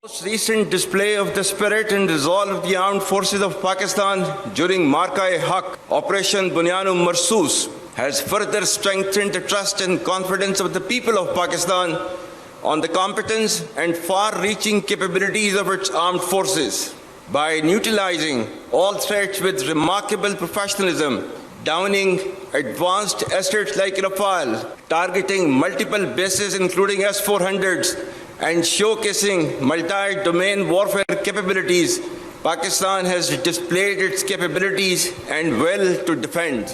Most recent display of the spirit and resolve of the armed forces of Pakistan during Marka-e-Haq, Operation Bunyan-u-Marsus, has further strengthened the trust and confidence of the people of Pakistan on the competence and far-reaching capabilities of its armed forces. By neutralizing all threats with remarkable professionalism, downing advanced assets like Rafale, targeting multiple bases including S-400s, and showcasing multi-domain warfare capabilities, Pakistan has displayed its capabilities and will to defend.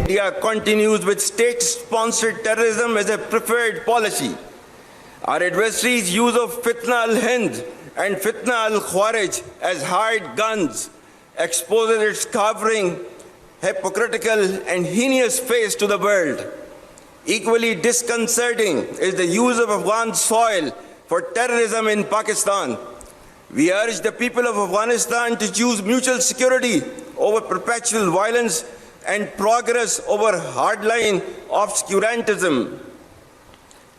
India continues with state-sponsored terrorism as a preferred policy. Our adversaries' use of Fitna al-Hind and Fitna al-Khawarij as hired guns exposes its cowering, hypocritical and heinous face to the world. Equally disconcerting is the use of Afghan soil for terrorism in Pakistan. We urge the people of Afghanistan to choose mutual security over perpetual violence and progress over hardline obscurantism.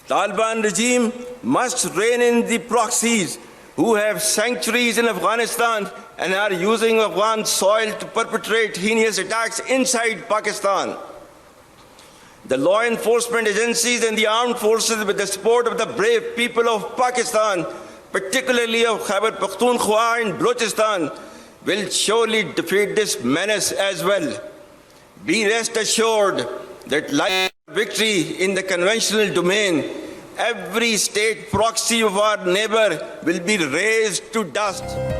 Taliban regime must rein in the proxies who have sanctuaries in Afghanistan and are using Afghan soil to perpetrate heinous attacks inside Pakistan. The law enforcement agencies and the armed forces, with the support of the brave people of Pakistan, particularly of Khyber Pakhtunkhwa and Balochistan, will surely defeat this menace as well. Be rest assured that like victory in the conventional domain, every state proxy of our neighbor will be razed to dust.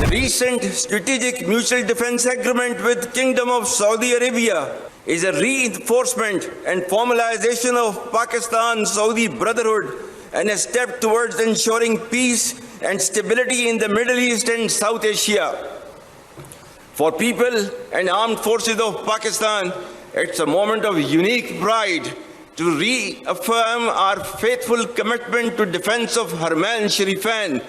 The recent strategic mutual defense agreement with Kingdom of Saudi Arabia is a reinforcement and formalization of Pakistan-Saudi brotherhood and a step towards ensuring peace and stability in the Middle East and South Asia. For people and armed forces of Pakistan, It's a moment of unique pride to reaffirm our faithful commitment to defense of Haramain Sharifain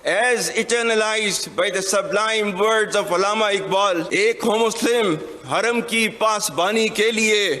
as eternalized by the sublime words of Allama Iqbal. Ek ho Muslim haram ki pasbani ke liye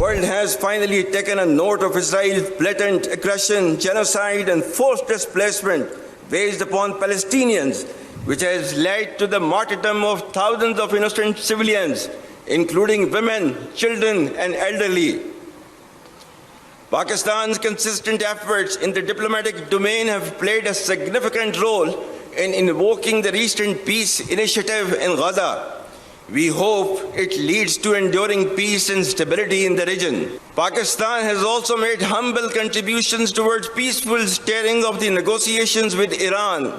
World has finally taken a note of Israel's blatant aggression, genocide and forced displacement waged upon Palestinians, which has led to the martyrdom of thousands of innocent civilians, including women, children and elderly. Pakistan's consistent efforts in the diplomatic domain have played a significant role in invoking the recent peace initiative in Gaza. We hope it leads to enduring peace and stability in the region. Pakistan has also made humble contributions towards peaceful steering of the negotiations with Iran.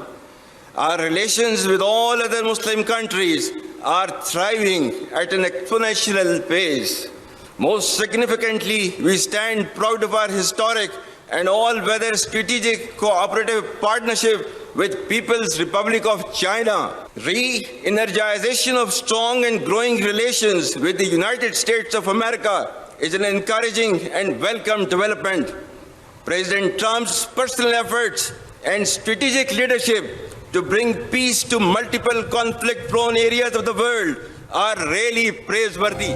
Our relations with all other Muslim countries are thriving at an exponential pace. Most significantly, we stand proud of our historic and all-weather strategic cooperative partnership with People's Republic of China. Re-energization of strong and growing relations with the United States of America is an encouraging and welcome development. President Trump's personal efforts and strategic leadership to bring peace to multiple conflict-prone areas of the world are really praiseworthy.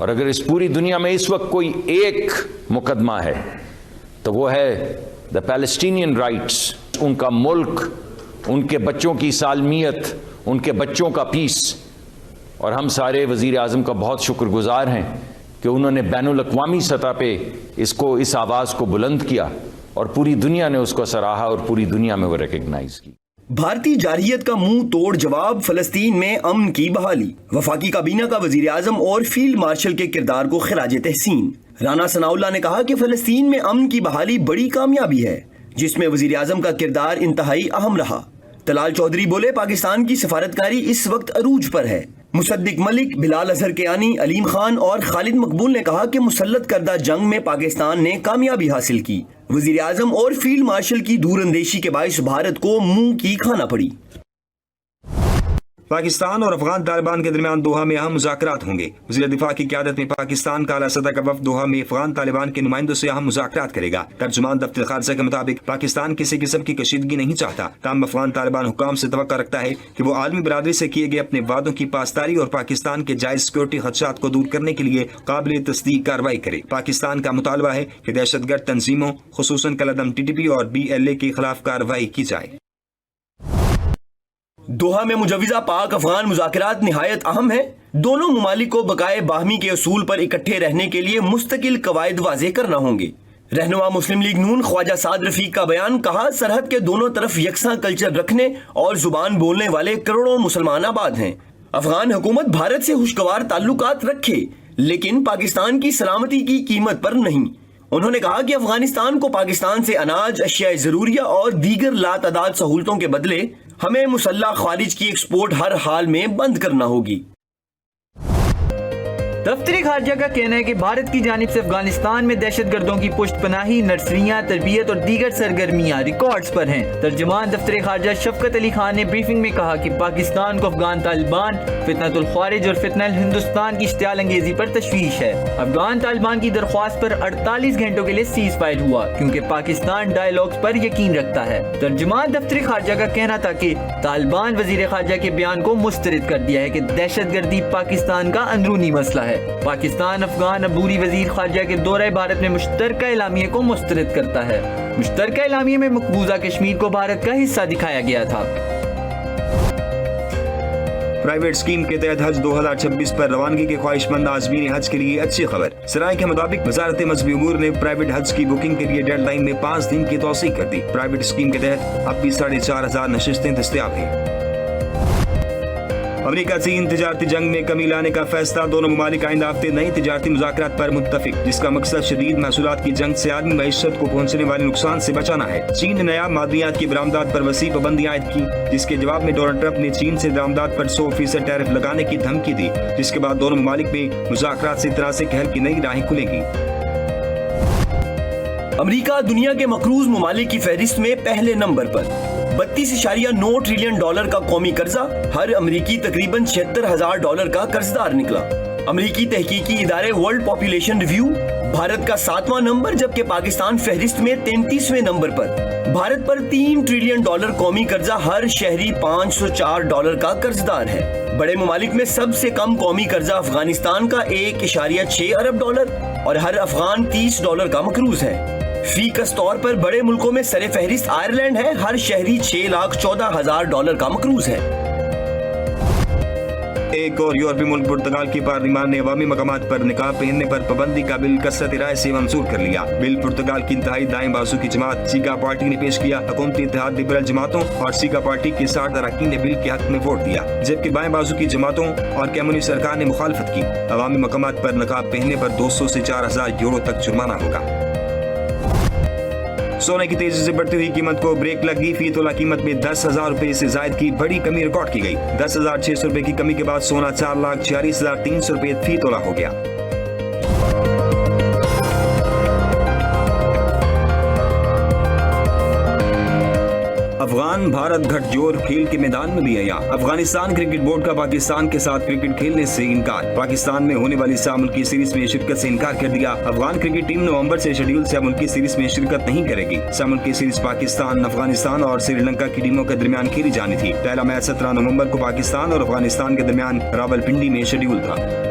اور اگر اس پوری دنیا میں اس وقت کوئی ایک مقدمہ ہے تو وہ ہے دا پیلسٹینین رائٹس، ان کا ملک، ان کے بچوں کی سالمیت، ان کے بچوں کا پیس. اور ہم سارے وزیر اعظم کا بہت شکر گزار ہیں کہ انہوں نے بین الاقوامی سطح پہ اس آواز کو بلند کیا اور پوری دنیا نے اس کو سراہا اور پوری دنیا میں وہ ریکگنائز کی. بھارتی جارحیت کا منہ توڑ جواب، فلسطین میں امن کی بحالی. وفاقی کابینہ کا وزیر اعظم اور فیلڈ مارشل کے کردار کو خراج تحسین. رانا ثناء اللہ نے کہا کہ فلسطین میں امن کی بحالی بڑی کامیابی ہے جس میں وزیر اعظم کا کردار انتہائی اہم رہا. طلال چودھری بولے پاکستان کی سفارتکاری اس وقت عروج پر ہے. مصدق ملک، بلال اظہر کیانی، علیم خان اور خالد مقبول نے کہا کہ مسلط کردہ جنگ میں پاکستان نے کامیابی حاصل کی. وزیر اعظم اور فیلڈ مارشل کی دور اندیشی کے باعث بھارت کو منہ کی کھانا پڑی. پاکستان اور افغان طالبان کے درمیان دوحہ میں اہم مذاکرات ہوں گے. وزیر دفاع کی قیادت میں پاکستان کا اعلیٰ سطح کا وفد دوحہ میں افغان طالبان کے نمائندوں سے اہم مذاکرات کرے گا. ترجمان دفتر خارجہ کے مطابق پاکستان کسی قسم کی کشیدگی نہیں چاہتا، تاہم افغان طالبان حکام سے توقع رکھتا ہے کہ وہ عالمی برادری سے کیے گئے اپنے وعدوں کی پاسداری اور پاکستان کے جائز سیکورٹی خدشات کو دور کرنے کے لیے قابل تصدیق کارروائی کرے. پاکستان کا مطالبہ ہے کہ دہشت گرد تنظیموں خصوصاً کالعدم TTP اور BLA کے خلاف کارروائی کی جائے. دوحہ میں مجوزہ پاک افغان مذاکرات نہایت اہم ہیں. دونوں ممالک کو بقائے باہمی کے اصول پر اکٹھے رہنے کے لیے مستقل قواعد واضح کرنا ہوں گے. رہنما مسلم لیگ نون خواجہ سعد رفیق کا بیان، کہا سرحد کے دونوں طرف یکساں کلچر رکھنے اور زبان بولنے والے کروڑوں مسلمان آباد ہیں. افغان حکومت بھارت سے خوشگوار تعلقات رکھے لیکن پاکستان کی سلامتی کی قیمت پر نہیں. انہوں نے کہا کہ افغانستان کو پاکستان سے اناج، اشیاء ضروریہ اور دیگر لاتعداد سہولتوں کے بدلے ہمیں مسلح خارج کی ایکسپورٹ ہر حال میں بند کرنا ہوگی. دفتر خارجہ کا کہنا ہے کہ بھارت کی جانب سے افغانستان میں دہشت گردوں کی پشت پناہی، نرسریاں، تربیت اور دیگر سرگرمیاں ریکارڈز پر ہیں. ترجمان دفتر خارجہ شفقت علی خان نے بریفنگ میں کہا کہ پاکستان کو افغان طالبان، فتنۃ الخوارج اور فتنہ ہندوستان کی اشتعال انگیزی پر تشویش ہے. افغان طالبان کی درخواست پر 48 گھنٹوں کے لیے سیز فائر ہوا کیونکہ پاکستان ڈائیلاگز پر یقین رکھتا ہے. ترجمان دفتر خارجہ کا کہنا تھا کہ طالبان وزیر خارجہ کے بیان کو مسترد کر دیا ہے کہ دہشت گردی پاکستان کا اندرونی مسئلہ ہے. پاکستان افغان عبوری وزیر خارجہ کے دورہ بھارت میں مشترکہ اعلامیے کو مسترد کرتا ہے. مشترکہ اعلامیے میں مقبوضہ کشمیر کو بھارت کا حصہ دکھایا گیا تھا. پرائیویٹ اسکیم کے تحت حج 2026 پر روانگی کے خواہش مند عازمین حج کے لیے اچھی خبر. ذرائع کے مطابق وزارت مذہبی امور نے پرائیویٹ حج کی بکنگ کے لیے ڈیڈ لائن میں 5 دن کی توسیع کر دی. پرائیویٹ اسکیم کے تحت اب بھی 4,500 نشستیں دستیاب ہیں. امریکہ چین تجارتی جنگ میں کمی لانے کا فیصلہ. دونوں ممالک آئندہ ہفتے نئی تجارتی مذاکرات پر متفق، جس کا مقصد شدید محصولات کی جنگ سے عالمی معیشت کو پہنچنے والے نقصان سے بچانا ہے. چین نے نیا معدنیات کی برآمدات پر وسیع پابندی عائد کی، جس کے جواب میں ڈونلڈ ٹرمپ نے چین سے درآمدات پر 100% ٹیرف لگانے کی دھمکی دی، جس کے بعد دونوں ممالک میں مذاکرات سے تنازع کے حل کی نئی راہیں کھلیں گی. امریکہ دنیا کے مقروض ممالک کی فہرست میں پہلے نمبر پر. 32.9 ٹریلین ڈالر کا قومی قرضہ. ہر امریکی تقریباً $76,000 کا قرض دار نکلا. امریکی تحقیقی ادارے ورلڈ پاپولیشن ریویو، بھارت کا 7واں نمبر جبکہ پاکستان فہرست میں 33ویں نمبر پر. بھارت پر $3 ٹریلین قومی قرضہ، ہر شہری $504 کا قرض دار ہے. بڑے ممالک میں سب سے کم قومی قرضہ افغانستان کا $1.6 ارب اور ہر افغان $30 کا مقروض ہے. فی کس طور پر بڑے ملکوں میں سر فہرست آئرلینڈ ہے، ہر شہری $6,14,000 کا مقروض ہے. ایک اور یورپی ملک پرتگال کی پارلیمان نے عوامی مقامات پر نقاب پہننے پر پابندی کا بل کثرت رائے سے منظور کر لیا. بل پرتگال کی انتہائی دائیں بازو کی جماعت سیگا پارٹی نے پیش کیا. حکومتی اتحاد لبرل جماعتوں اور سیگا پارٹی کے 60 اراکین نے بل کے حق میں ووٹ دیا، جبکہ بائیں بازو کی جماعتوں اور کمیونسٹ سرکار نے مخالفت کی. عوامی مقامات پر نقاب پہننے پر 200 سے 4,000 یورو تک جرمانہ ہوگا. سونے کی تیزی سے بڑھتی ہوئی قیمت کو بریک لگ گئی. فی تولہ قیمت میں 10,000 روپے سے زائد کی بڑی کمی ریکارڈ کی گئی. 10,600 روپے کی کمی کے بعد سونا 4,46,300 روپے فی تولہ ہو گیا. افغان بھارت گھٹ جوڑ کھیل کے میدان میں بھی آیا. افغانستان کرکٹ بورڈ کا پاکستان کے ساتھ کرکٹ کھیلنے سے انکار. پاکستان میں ہونے والی ساملکی سیریز میں شرکت سے انکار کر دیا. افغان کرکٹ ٹیم نومبر سے شیڈیول سے ملکی سیریز میں شرکت نہیں کرے گی. ساملکی سیریز پاکستان، افغانستان اور سری لنکا کی ٹیموں کے درمیان کھیلی جانی تھی. پہلا میچ 17 نومبر کو پاکستان اور افغانستان کے درمیان راولپنڈی میں شیڈیول تھا.